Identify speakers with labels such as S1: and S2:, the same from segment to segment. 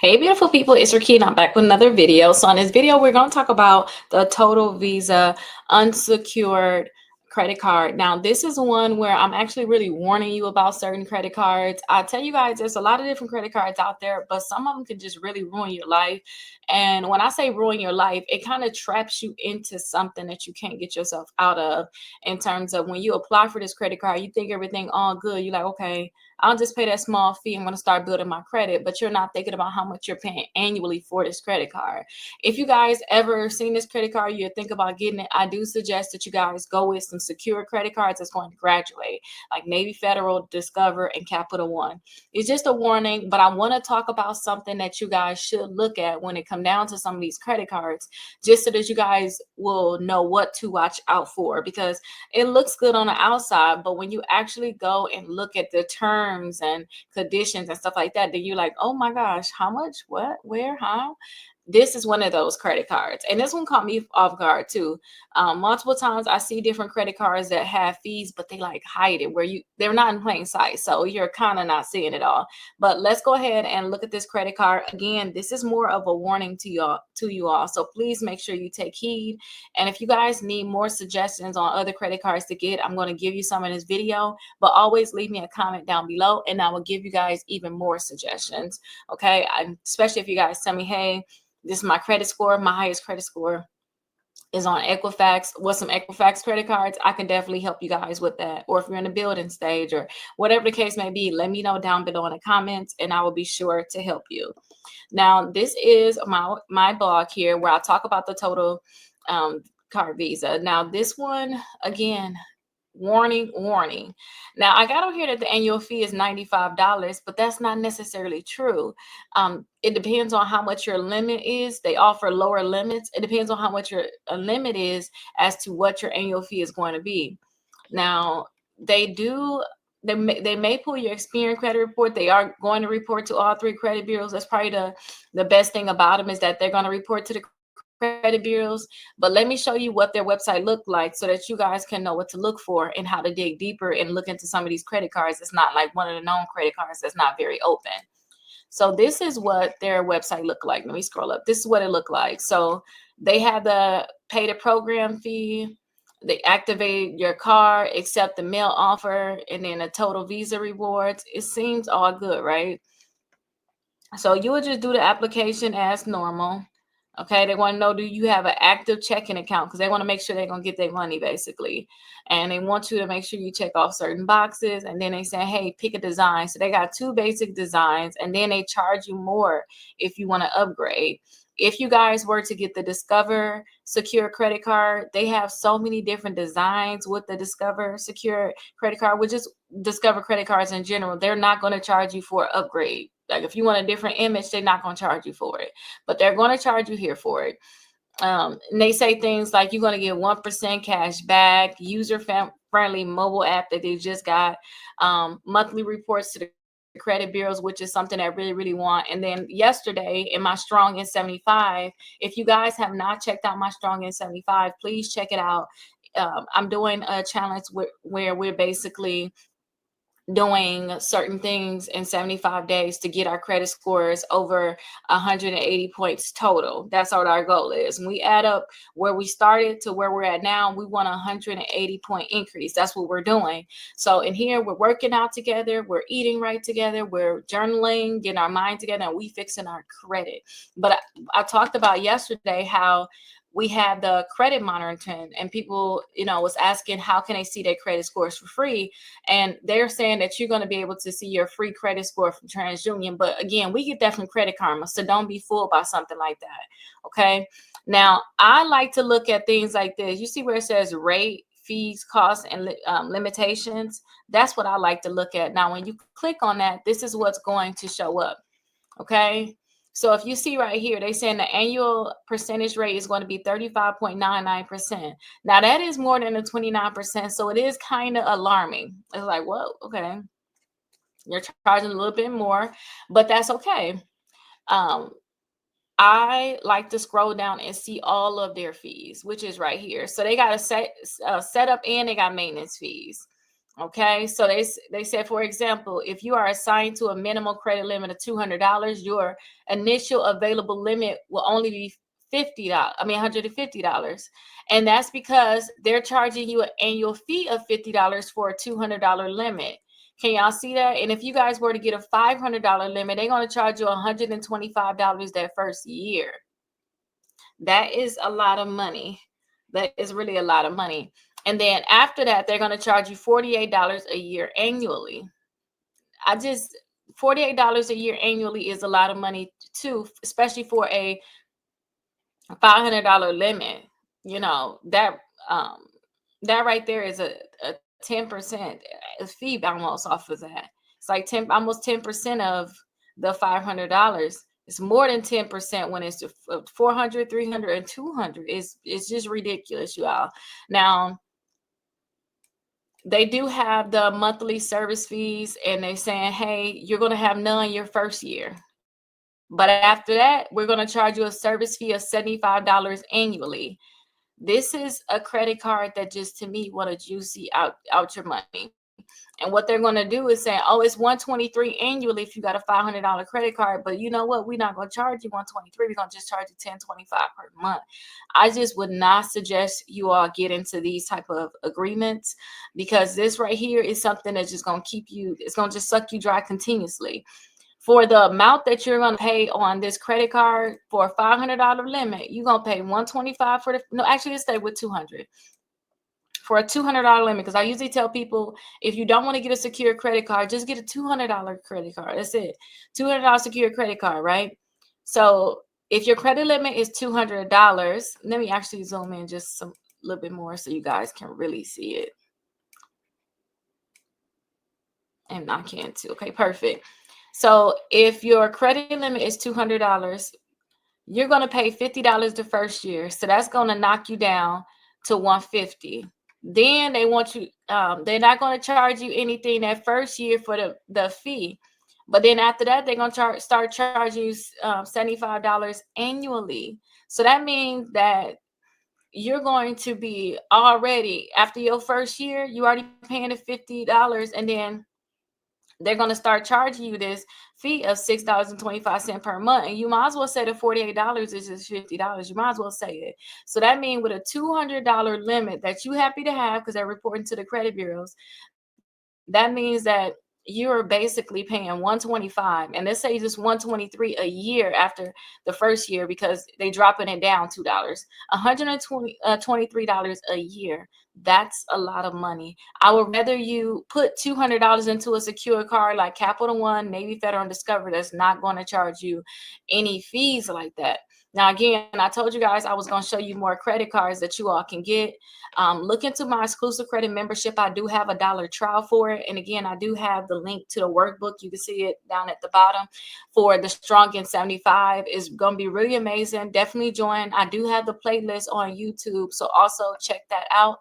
S1: Hey, beautiful people, it's Rickita. I'm back with another video. So, in this video, we're going to talk about the Total Visa unsecured credit card. Now, this is one where I'm actually really warning you about certain credit cards. I tell you guys, there's a lot of different credit cards out there, but some of them can just really ruin your life. And when I say ruin your life, it kind of traps you into something that you can't get yourself out of. In terms of when you apply for this credit card, you think everything all good. You're like, okay, I'll just pay that small fee. I'm going to start building my credit, but you're not thinking about how much you're paying annually for this credit card. If you guys ever seen this credit card, you think about getting it, I do suggest that you guys go with some secure credit cards that's going to graduate, like Navy Federal, Discover, and Capital One. It's just a warning, but I want to talk about something that you guys should look at when it comes down to some of these credit cards, just so that you guys will know what to watch out for, because it looks good on the outside, but when you actually go and look at the terms and conditions and stuff like that, then you're like, oh my gosh, how much, what, where, how? This is one of those credit cards, and this one caught me off guard too. Multiple times I see different credit cards that have fees, but they like hide it where they're not in plain sight, so you're kind of not seeing it all. But let's go ahead and look at this credit card again. This is more of a warning to you all, so please make sure you take heed. And if you guys need more suggestions on other credit cards to get, I'm going to give you some in this video, but always leave me a comment down below and I will give you guys even more suggestions. Okay, especially if you guys tell me, hey, this is my credit score. My highest credit score is on Equifax. With some Equifax credit cards, I can definitely help you guys with that. Or if you're in the building stage or whatever the case may be, let me know down below in the comments and I will be sure to help you. Now, this is my blog here where I talk about the total card Visa. Now, this one, again, warning. Now, I got on here that the annual fee is $95, but that's not necessarily true. It depends on how much your limit is. They offer lower limits. It depends on how much your limit is as to what your annual fee is going to be. Now, they may pull your Experian credit report. They are going to report to all 3 credit bureaus. That's probably the best thing about them, is that they're going to report to the credit bureaus. But let me show you what their website looked like so that you guys can know what to look for and how to dig deeper and look into some of these credit cards. It's not like one of the known credit cards that's not very open. So this is what their website looked like. Let me scroll up. This is what it looked like. So they had the pay the program fee, they activate your card, accept the mail offer, and then the total Visa rewards. It seems all good, right? So you would just do the application as normal. Okay, they want to know, do you have an active checking account? Because they want to make sure they're going to get their money, basically. And they want you to make sure you check off certain boxes. And then they say, hey, pick a design. So they got 2 basic designs, and then they charge you more if you want to upgrade. If you guys were to get the Discover Secure credit card, they have so many different designs with the Discover Secure credit card, which is Discover credit cards in general. They're not going to charge you for an upgrade. Like if you want a different image, they're not going to charge you for it, but they're going to charge you here for it. And they say things like you're going to get 1% cash back, user-friendly mobile app that they just got, monthly reports to the credit bureaus, which is something I really, really want. And then yesterday in my Strong in 75, if you guys have not checked out my Strong in 75, please check it out. I'm doing a challenge where we're basically doing certain things in 75 days to get our credit scores over 180 points total. That's what our goal is. When we add up where we started to where we're at now, we want a 180 point increase. That's what we're doing. So in here, we're working out together, we're eating right together, we're journaling, getting our mind together, and we fixing our credit. But I talked about yesterday how we had the credit monitoring, and people, was asking how can they see their credit scores for free. And they're saying that you're going to be able to see your free credit score from TransUnion. But again, we get that from Credit Karma. So don't be fooled by something like that. Okay. Now, I like to look at things like this. You see where it says rate, fees, costs, and limitations. That's what I like to look at. Now, when you click on that, this is what's going to show up. Okay. So if you see right here, they saying the annual percentage rate is going to be 35.99%. Now that is more than the 29%. So it is kind of alarming. It's like, whoa, okay. You're charging a little bit more, but that's okay. I like to scroll down and see all of their fees, which is right here. So they got a setup and they got maintenance fees. Okay, so they said, for example, if you are assigned to a minimum credit limit of $200, your initial available limit will only be $50. I mean $150, and that's because they're charging you an annual fee of $50 for a $200 limit. Can y'all see that? And if you guys were to get a $500 limit, they're going to charge you $125 that first year. That is a lot of money. That is really a lot of money. And then after that, they're going to charge you $48 a year annually. $48 a year annually is a lot of money too, especially for a $500 limit. You know, um that right there is a 10% fee almost off of that. It's like almost 10% of the $500. It's more than 10% when it's 400, 300, and 200. It's just ridiculous, you all. Now, they do have the monthly service fees, and they're saying, hey, you're going to have none your first year. But after that, we're going to charge you a service fee of $75 annually. This is a credit card that just, to me, want to juicy out your money. And what they're going to do is say, oh, it's $123 annually if you got a $500 credit card. But you know what? We're not going to charge you $123. We're going to just charge you $10.25 per month. I just would not suggest you all get into these type of agreements, because this right here is something that's just going to keep you, it's going to just suck you dry continuously. For the amount that you're going to pay on this credit card for a $500 limit, you're going to pay $125 for the, no, actually, let's stay with $200 for a $200 limit. Because I usually tell people, if you don't want to get a secure credit card, just get a $200 credit card. That's it. $200 secure credit card, right? So if your credit limit is $200, let me actually zoom in just a little bit more so you guys can really see it. And I can too. Okay, perfect. So if your credit limit is $200, you're going to pay $50 the first year. So that's going to knock you down to $150. Then they want you, they're not going to charge you anything that first year for the fee. But then after that, they're going to start charging you $75 annually. So that means that you're going to be already, after your first year, you already paying the $50, and then they're going to start charging you this fee of $6.25 per month. And you might as well say the $48 is just $50. You might as well say it. So that means with a $200 limit that you happy to have, because they're reporting to the credit bureaus, that means that you're basically paying $125, and let's say just $123 a year after the first year, because they dropping it down $2, $123 a year. That's a lot of money. I would rather you put $200 into a secure card like Capital One, Navy Federal, and Discover, that's not going to charge you any fees like that. Now, again, I told you guys I was going to show you more credit cards that you all can get. Look into my exclusive credit membership. I do have a $1 trial for it. And again, I do have the link to the workbook. You can see it down at the bottom for the Strong in 75. It's going to be really amazing. Definitely join. I do have the playlist on YouTube, so also check that out.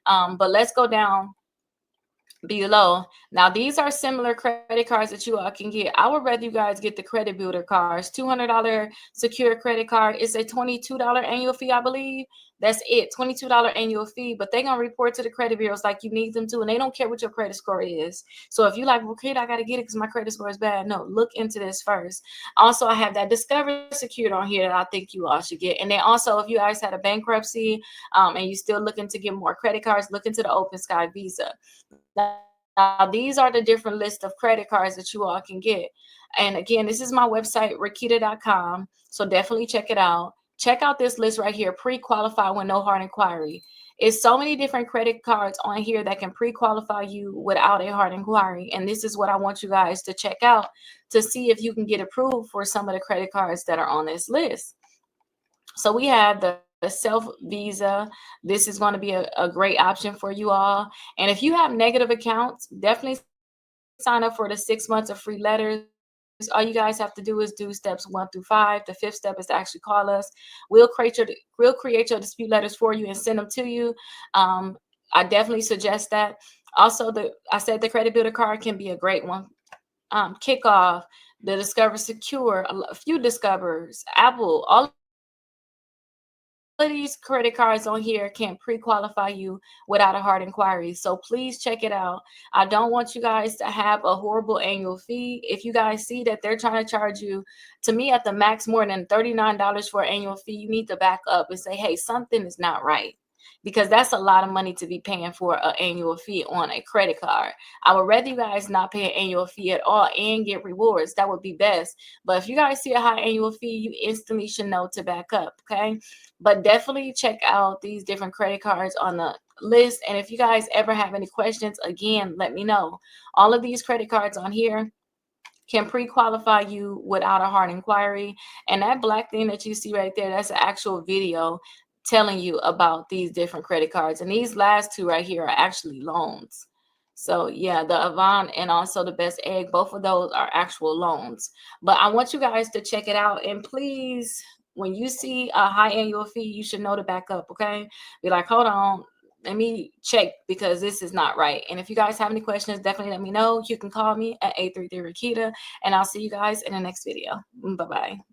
S1: But let's go down below. Now, these are similar credit cards that you all can get. I would rather you guys get the credit builder cards. $200 secure credit card. It's a $22 annual fee, I believe. That's it, $22 annual fee. But they're going to report to the credit bureaus like you need them to, and they don't care what your credit score is. So if you like, well, kid, I got to get it because my credit score is bad. No, look into this first. Also, I have that Discover Secured on here that I think you all should get. And then also, if you guys had a bankruptcy and you still looking to get more credit cards, look into the Open Sky Visa. Now, these are the different list of credit cards that you all can get. And again, this is my website, Rickita.com. So definitely check it out. Check out this list right here, pre-qualify with no hard inquiry. It's so many different credit cards on here that can pre-qualify you without a hard inquiry. And this is what I want you guys to check out to see if you can get approved for some of the credit cards that are on this list. So we have the self visa. This is going to be a great option for you all. And if you have negative accounts, definitely sign up for the 6 months of free letters. All you guys have to do is do steps 1 through 5. The 5th step is to actually call us. We'll create your dispute letters for you and send them to you. I definitely suggest that. Also, I said the credit builder card can be a great one. Kickoff, the Discover Secure, a few Discovers, Apple, all of these credit cards on here can pre-qualify you without a hard inquiry. So please check it out. I don't want you guys to have a horrible annual fee. If you guys see that they're trying to charge you, to me, at the max more than $39 for an annual fee, you need to back up and say, hey, something is not right. Because that's a lot of money to be paying for an annual fee on a credit card. I would rather you guys not pay an annual fee at all and get rewards. That would be best. But if you guys see a high annual fee, you instantly should know to back up, okay? But definitely check out these different credit cards on the list. And if you guys ever have any questions, again, let me know. All of these credit cards on here can pre-qualify you without a hard inquiry. And that black thing that you see right there, that's an actual video telling you about these different credit cards. And these last two right here are actually loans. So yeah, the Avant and also the Best Egg, both of those are actual loans. But I want you guys to check it out. And please, when you see a high annual fee, you should know to back up, okay? Be like, hold on, let me check because this is not right. And if you guys have any questions, definitely let me know. You can call me at 833 Rickita, and I'll see you guys in the next video. Bye-bye.